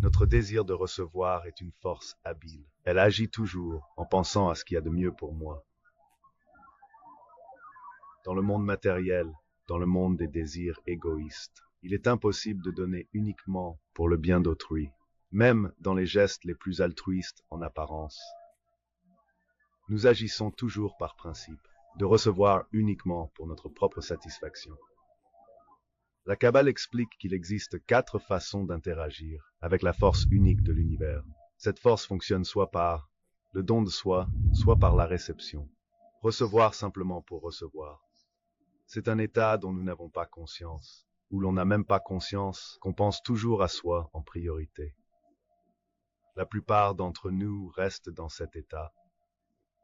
Notre désir de recevoir est une force habile. Elle agit toujours en pensant à ce qu'il y a de mieux pour moi. Dans le monde matériel, dans le monde des désirs égoïstes, il est impossible de donner uniquement pour le bien d'autrui, même dans les gestes les plus altruistes en apparence. Nous agissons toujours par principe, de recevoir uniquement pour notre propre satisfaction. La Kabbale explique qu'il existe 4 façons d'interagir avec la force unique de l'univers. Cette force fonctionne soit par le don de soi, soit par la réception. Recevoir simplement pour recevoir. C'est un état dont nous n'avons pas conscience, où l'on n'a même pas conscience qu'on pense toujours à soi en priorité. La plupart d'entre nous restent dans cet état,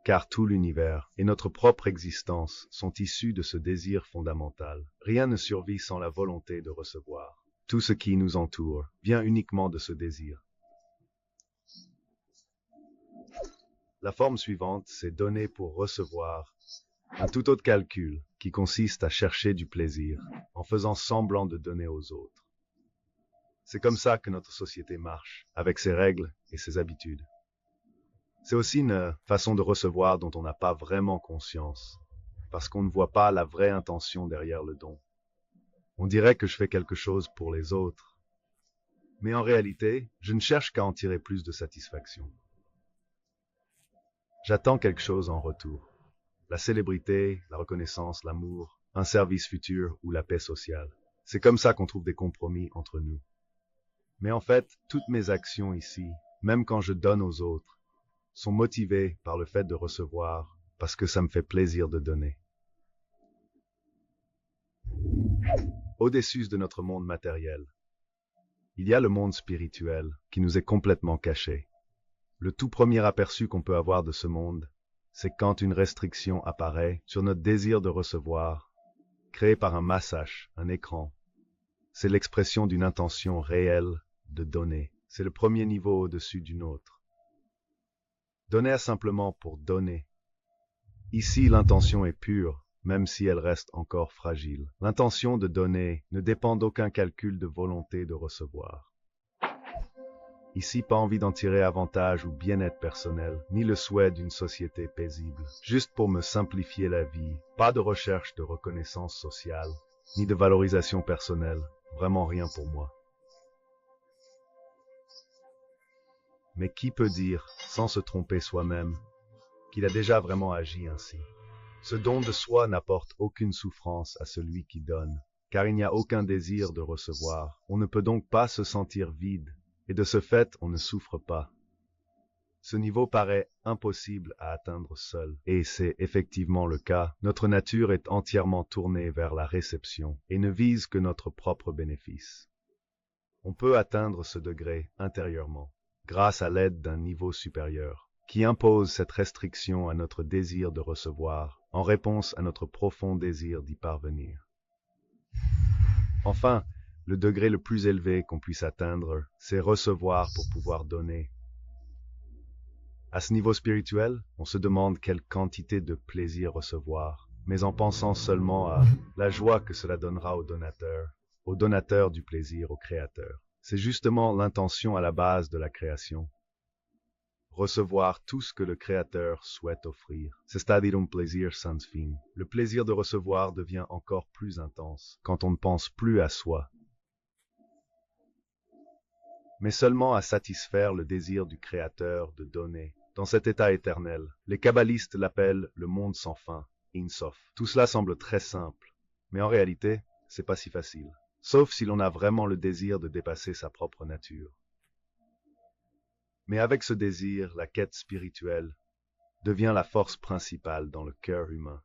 car tout l'univers et notre propre existence sont issus de ce désir fondamental. Rien ne survit sans la volonté de recevoir. Tout ce qui nous entoure vient uniquement de ce désir. La forme suivante, c'est donner pour recevoir. Un tout autre calcul qui consiste à chercher du plaisir en faisant semblant de donner aux autres. C'est comme ça que notre société marche, avec ses règles et ses habitudes. C'est aussi une façon de recevoir dont on n'a pas vraiment conscience, parce qu'on ne voit pas la vraie intention derrière le don. On dirait que je fais quelque chose pour les autres, mais en réalité, je ne cherche qu'à en tirer plus de satisfaction. J'attends quelque chose en retour. La célébrité, la reconnaissance, l'amour, un service futur ou la paix sociale. C'est comme ça qu'on trouve des compromis entre nous. Mais en fait, toutes mes actions ici, même quand je donne aux autres, sont motivées par le fait de recevoir, parce que ça me fait plaisir de donner. Au-dessus de notre monde matériel, il y a le monde spirituel qui nous est complètement caché. Le tout premier aperçu qu'on peut avoir de ce monde, c'est quand une restriction apparaît sur notre désir de recevoir, créé par un massage, un écran. C'est l'expression d'une intention réelle de donner. C'est le premier niveau au-dessus d'une autre. Donner simplement pour donner. Ici, l'intention est pure, même si elle reste encore fragile. L'intention de donner ne dépend d'aucun calcul de volonté de recevoir. Ici, pas envie d'en tirer avantage ou bien-être personnel, ni le souhait d'une société paisible. Juste pour me simplifier la vie, pas de recherche de reconnaissance sociale, ni de valorisation personnelle, vraiment rien pour moi. Mais qui peut dire, sans se tromper soi-même, qu'il a déjà vraiment agi ainsi? Ce don de soi n'apporte aucune souffrance à celui qui donne, car il n'y a aucun désir de recevoir. On ne peut donc pas se sentir vide, et de ce fait, on ne souffre pas. Ce niveau paraît impossible à atteindre seul, et c'est effectivement le cas. Notre nature est entièrement tournée vers la réception, et ne vise que notre propre bénéfice. On peut atteindre ce degré intérieurement, grâce à l'aide d'un niveau supérieur, qui impose cette restriction à notre désir de recevoir, en réponse à notre profond désir d'y parvenir. Enfin, le degré le plus élevé qu'on puisse atteindre, c'est recevoir pour pouvoir donner. À ce niveau spirituel, on se demande quelle quantité de plaisir recevoir, mais en pensant seulement à la joie que cela donnera au donateur du plaisir, au créateur. C'est justement l'intention à la base de la création. Recevoir tout ce que le créateur souhaite offrir, c'est-à-dire un plaisir sans fin. Le plaisir de recevoir devient encore plus intense quand on ne pense plus à soi, mais seulement à satisfaire le désir du Créateur de donner. Dans cet état éternel, les kabbalistes l'appellent le monde sans fin, Ein Sof. Tout cela semble très simple, mais en réalité, c'est pas si facile, sauf si l'on a vraiment le désir de dépasser sa propre nature. Mais avec ce désir, la quête spirituelle devient la force principale dans le cœur humain.